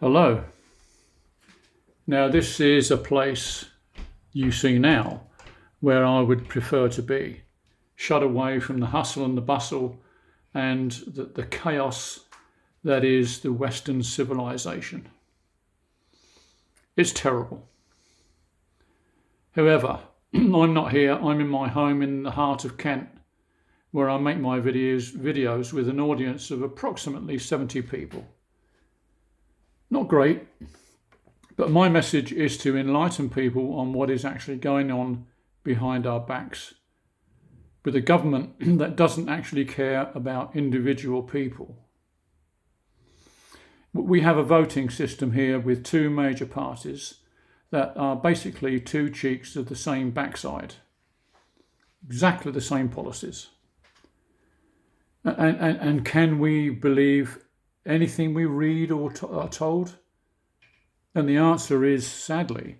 Hello. Now this is a place you see now where I would prefer to be, shut away from the hustle and the bustle and the chaos that is the Western civilization. It's terrible. However, I'm not here. I'm in my home in the heart of Kent, where I make my videos with an audience of approximately 70 people. Not great, but my message is to enlighten people on what is actually going on behind our backs, with a government that doesn't actually care about individual people. We have a voting system here with two major parties that are basically two cheeks of the same backside, exactly the same policies. And can we believe anything we read or are told? And the answer is, sadly,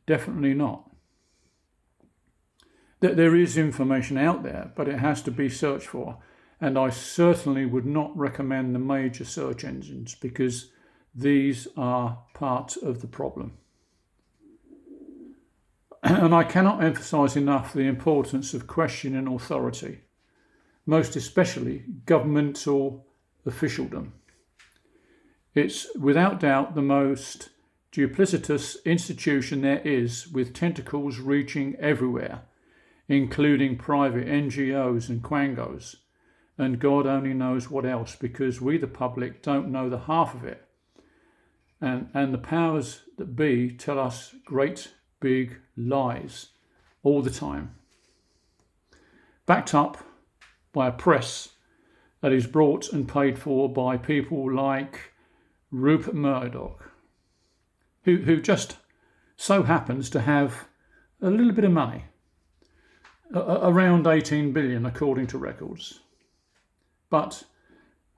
definitely not. There is information out there, but it has to be searched for. And I certainly would not recommend the major search engines because these are part of the problem. And I cannot emphasize enough the importance of questioning authority, most especially governmental officialdom. It's without doubt the most duplicitous institution there is, with tentacles reaching everywhere, including private NGOs and quangos, and God only knows what else, because we the public don't know the half of it. And the powers that be tell us great big lies all the time, backed up by a press that is brought and paid for by people like Rupert Murdoch, who just so happens to have a little bit of money, around 18 billion according to records, but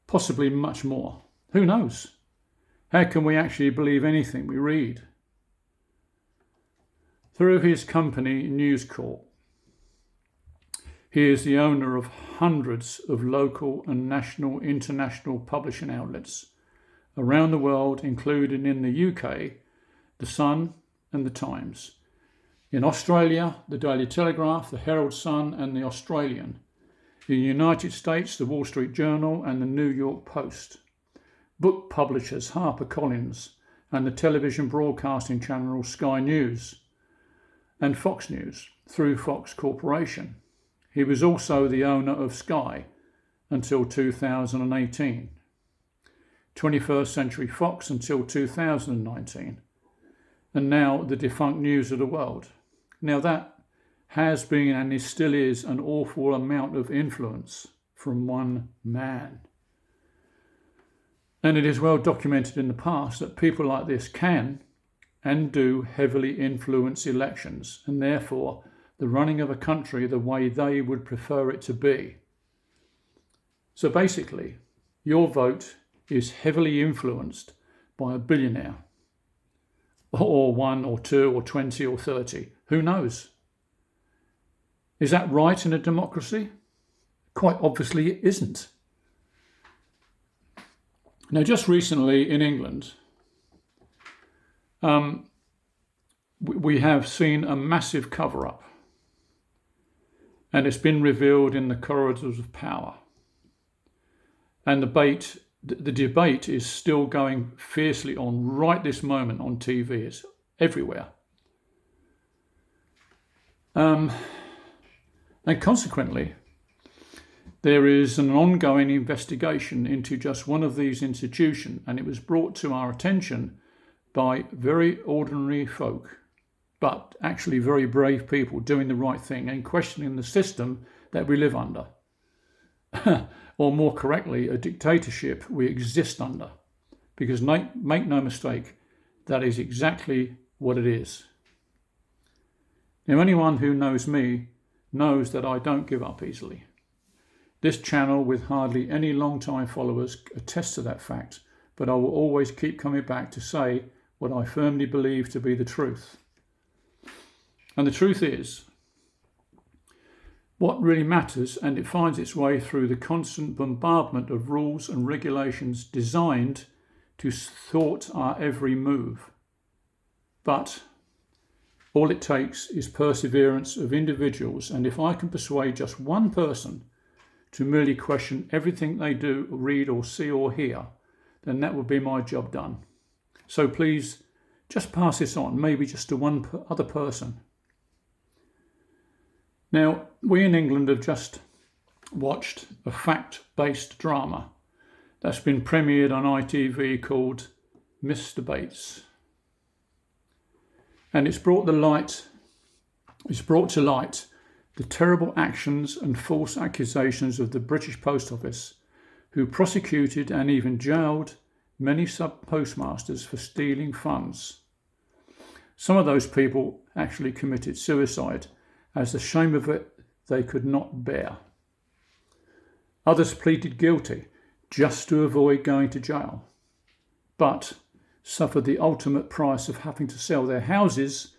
possibly much more. Who knows? How can we actually believe anything we read? Through his company News Corp, he is the owner of hundreds of local and national international publishing outlets around the world, including in the UK, The Sun and The Times. In Australia, the Daily Telegraph, the Herald Sun and the Australian. In the United States, the Wall Street Journal and the New York Post. Book publishers HarperCollins and the television broadcasting channel Sky News and Fox News through Fox Corporation. He was also the owner of Sky until 2018. 21st Century Fox until 2019, and now the defunct News of the World. Now that has been and still is an awful amount of influence from one man. And it is well documented in the past that people like this can and do heavily influence elections, and therefore the running of a country the way they would prefer it to be. So basically, your vote is heavily influenced by a billionaire, or 1 or 2 or 20 or 30. Who knows? Is that right in a democracy? Quite obviously it isn't. Now, just recently in England, we have seen a massive cover-up, and it's been revealed in the corridors of power. And the debate is still going fiercely on right this moment on TV. It's everywhere. And consequently, there is an ongoing investigation into just one of these institutions, and it was brought to our attention by very ordinary folk, but actually very brave people doing the right thing and questioning the system that we live under. Or more correctly, a dictatorship we exist under. Because make no mistake, that is exactly what it is. Now, anyone who knows me knows that I don't give up easily. This channel, with hardly any long-time followers, attests to that fact, but I will always keep coming back to say what I firmly believe to be the truth. And the truth is, what really matters, and it finds its way through the constant bombardment of rules and regulations designed to thwart our every move. But all it takes is perseverance of individuals, and if I can persuade just one person to merely question everything they do, read or see or hear, then that will be my job done. So please, just pass this on, maybe just to one other person. Now, we in England have just watched a fact-based drama that's been premiered on ITV called Mr. Bates. And it's brought to light the terrible actions and false accusations of the British Post Office, who prosecuted and even jailed many sub-postmasters for stealing funds. Some of those people actually committed suicide, as the shame of it they could not bear. Others pleaded guilty just to avoid going to jail, but suffered the ultimate price of having to sell their houses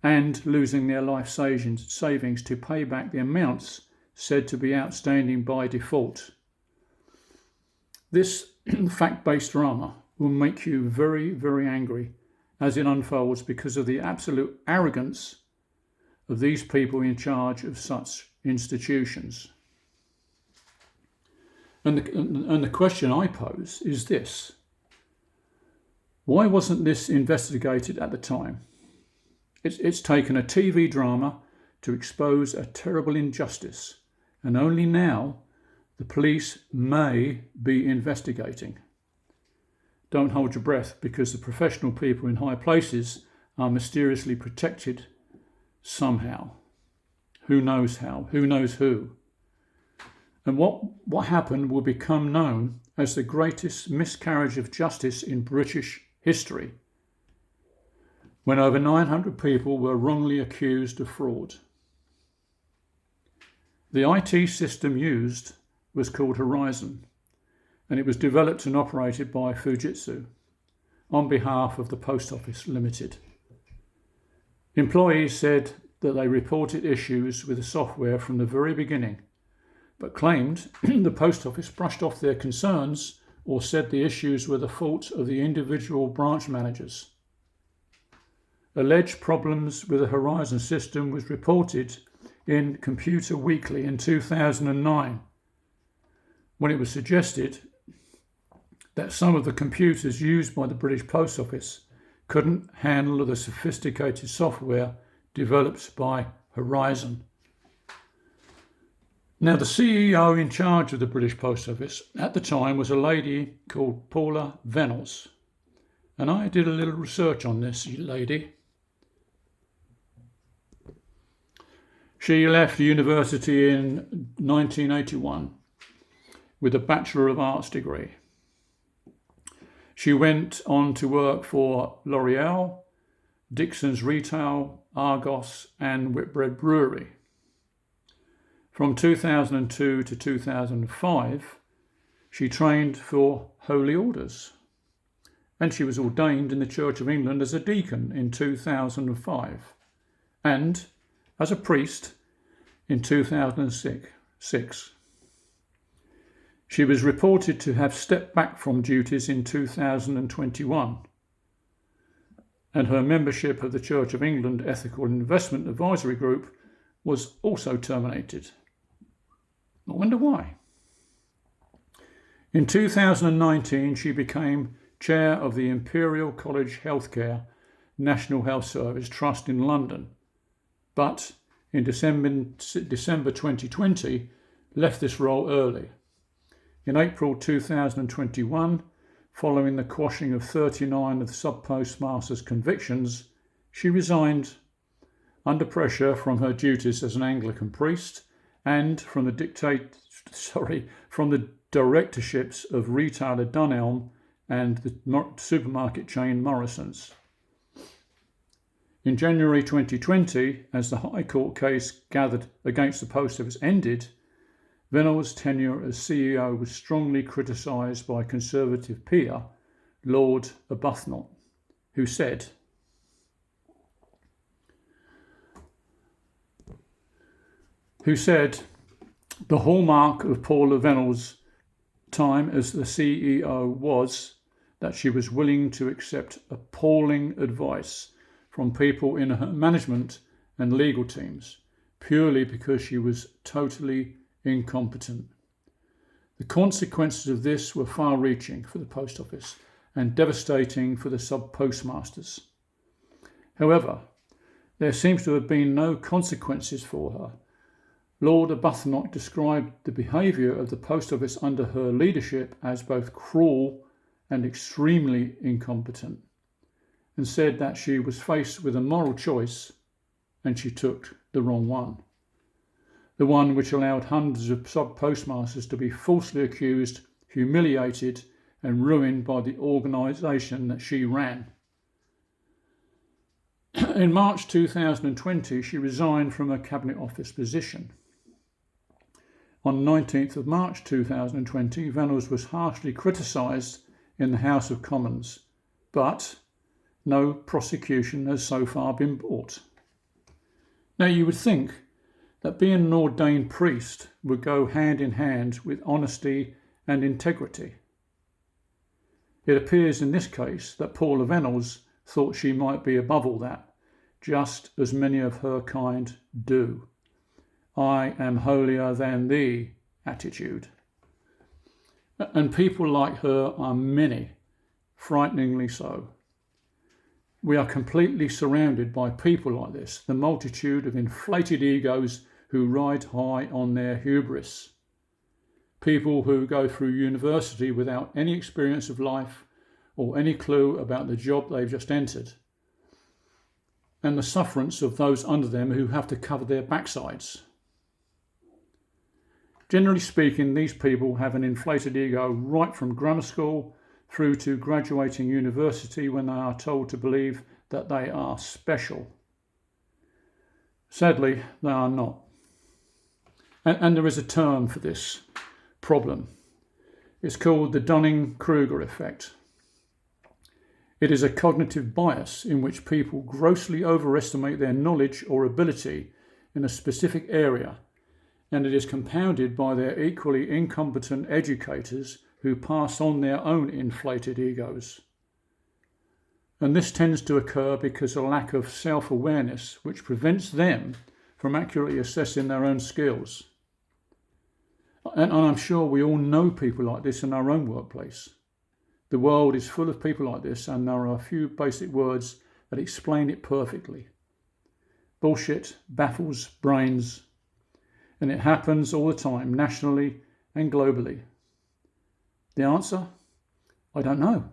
and losing their life savings to pay back the amounts said to be outstanding by default. This fact-based drama will make you very, very angry as it unfolds because of the absolute arrogance of these people in charge of such institutions. And the question I pose is this: why wasn't this investigated at the time? It's taken a TV drama to expose a terrible injustice, and only now the police may be investigating. Don't hold your breath, because the professional people in high places are mysteriously protected somehow. Who knows how? Who knows who? And what happened will become known as the greatest miscarriage of justice in British history, when over 900 people were wrongly accused of fraud. The IT system used was called Horizon, and it was developed and operated by Fujitsu on behalf of the Post Office Limited. Employees said that they reported issues with the software from the very beginning, but claimed the Post Office brushed off their concerns or said the issues were the fault of the individual branch managers. Alleged problems with the Horizon system was reported in Computer Weekly in 2009, when it was suggested that some of the computers used by the British Post Office couldn't handle the sophisticated software developed by Horizon. Now, the CEO in charge of the British Post Office at the time was a lady called Paula Venables, and I did a little research on this lady. She left university in 1981 with a Bachelor of Arts degree. She went on to work for L'Oreal, Dixon's Retail, Argos and Whitbread Brewery. From 2002 to 2005, she trained for Holy Orders, and she was ordained in the Church of England as a deacon in 2005 and as a priest in 2006. She was reported to have stepped back from duties in 2021, and her membership of the Church of England Ethical Investment Advisory Group was also terminated. I wonder why. In 2019, she became chair of the Imperial College Healthcare National Health Service Trust in London, but in December 2020 left this role early. In April 2021, following the quashing of 39 of the sub-postmasters' convictions, she resigned under pressure from her duties as an Anglican priest and from the directorships of retailer Dunelm and the supermarket chain Morrison's. In January 2020, as the High Court case gathered against the Post Office ended, Venables' tenure as CEO was strongly criticised by Conservative peer Lord Arbuthnot, who said, the hallmark of Paula Venables' time as the CEO was that she was willing to accept appalling advice from people in her management and legal teams purely because she was totally incompetent. The consequences of this were far-reaching for the post office and devastating for the sub-postmasters. However, there seems to have been no consequences for her. Lord Arbuthnot described the behaviour of the post office under her leadership as both cruel and extremely incompetent, and said that she was faced with a moral choice and she took the wrong one. The one which allowed hundreds of sub-postmasters to be falsely accused, humiliated and ruined by the organisation that she ran. In March 2020, she resigned from her Cabinet Office position. On 19th of March 2020, Venables was harshly criticised in the House of Commons, but no prosecution has so far been brought. Now, you would think that being an ordained priest would go hand in hand with honesty and integrity. It appears in this case that Paula Venables thought she might be above all that, just as many of her kind do. I am holier than thee attitude. And people like her are many, frighteningly so. We are completely surrounded by people like this, the multitude of inflated egos who ride high on their hubris. People who go through university without any experience of life or any clue about the job they've just entered, and the sufferance of those under them who have to cover their backsides. Generally speaking, these people have an inflated ego right from grammar school through to graduating university when they are told to believe that they are special. Sadly, they are not. And there is a term for this problem. It's called the Dunning-Kruger effect. It is a cognitive bias in which people grossly overestimate their knowledge or ability in a specific area, and it is compounded by their equally incompetent educators who pass on their own inflated egos. And this tends to occur because of a lack of self-awareness which prevents them from accurately assessing their own skills. And I'm sure we all know people like this in our own workplace. The world is full of people like this, and there are a few basic words that explain it perfectly. Bullshit baffles brains, and it happens all the time, nationally and globally. The answer? I don't know.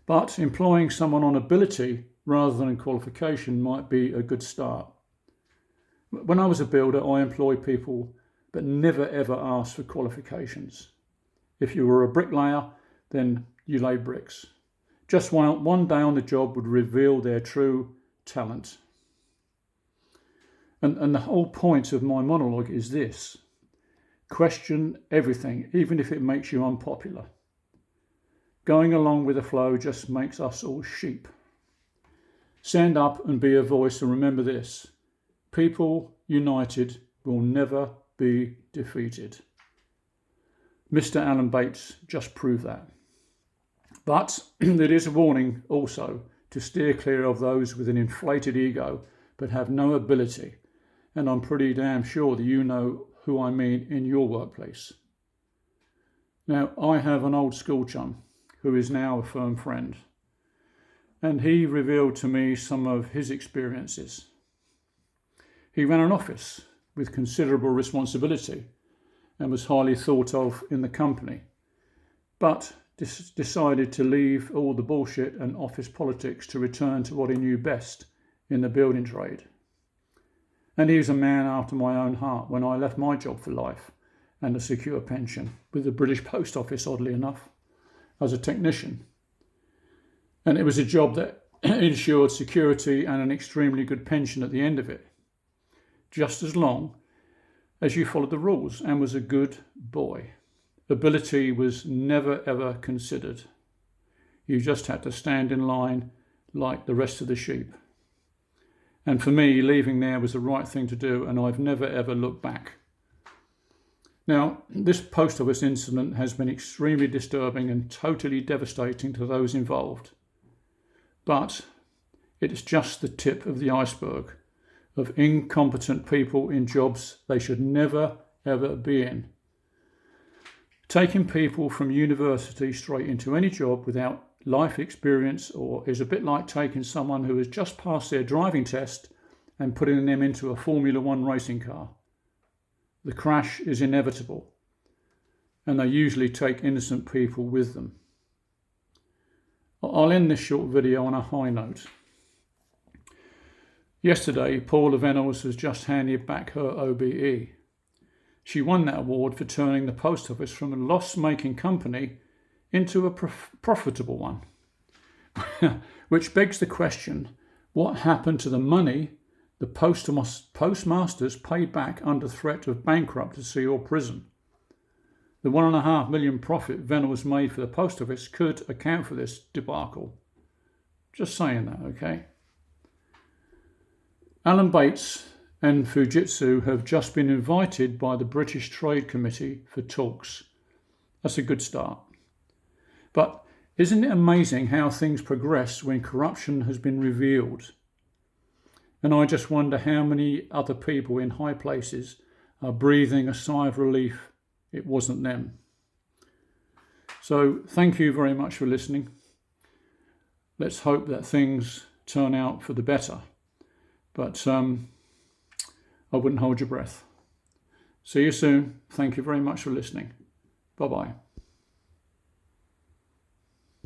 But employing someone on ability rather than qualification might be a good start. When I was a builder, I employed people but never ever asked for qualifications. If you were a bricklayer, then you laid bricks. Just one day on the job would reveal their true talent. And the whole point of my monologue is this: question everything, even if it makes you unpopular. Going along with the flow just makes us all sheep. Stand up and be a voice, and remember this: people united will never be defeated. Mr. Alan Bates just proved that. But it is a warning also to steer clear of those with an inflated ego but have no ability. And I'm pretty damn sure that you know who I mean in your workplace. Now, I have an old school chum who is now a firm friend, and he revealed to me some of his experiences. He ran an office with considerable responsibility and was highly thought of in the company, but decided to leave all the bullshit and office politics to return to what he knew best in the building trade. And he was a man after my own heart when I left my job for life and a secure pension with the British Post Office, oddly enough, as a technician. And it was a job that ensured security and an extremely good pension at the end of it, just as long as you followed the rules and was a good boy. Ability was never ever considered. You just had to stand in line like the rest of the sheep. And for me, leaving there was the right thing to do, and I've never ever looked back. Now, this post office incident has been extremely disturbing and totally devastating to those involved. But it is just the tip of the iceberg of incompetent people in jobs they should never, ever be in. Taking people from university straight into any job without life experience is a bit like taking someone who has just passed their driving test and putting them into a Formula One racing car. The crash is inevitable, and they usually take innocent people with them. I'll end this short video on a high note. Yesterday, Paula Venables has just handed back her OBE. She won that award for turning the post office from a loss-making company into a profitable one. Which begs the question, what happened to the money the postmasters paid back under threat of bankruptcy or prison? The $1.5 million profit Venables made for the post office could account for this debacle. Just saying that, okay? Alan Bates and Fujitsu have just been invited by the British Trade Committee for talks. That's a good start. But isn't it amazing how things progress when corruption has been revealed? And I just wonder how many other people in high places are breathing a sigh of relief it wasn't them. So thank you very much for listening. Let's hope that things turn out for the better. But I wouldn't hold your breath. See you soon. Thank you very much for listening. Bye-bye.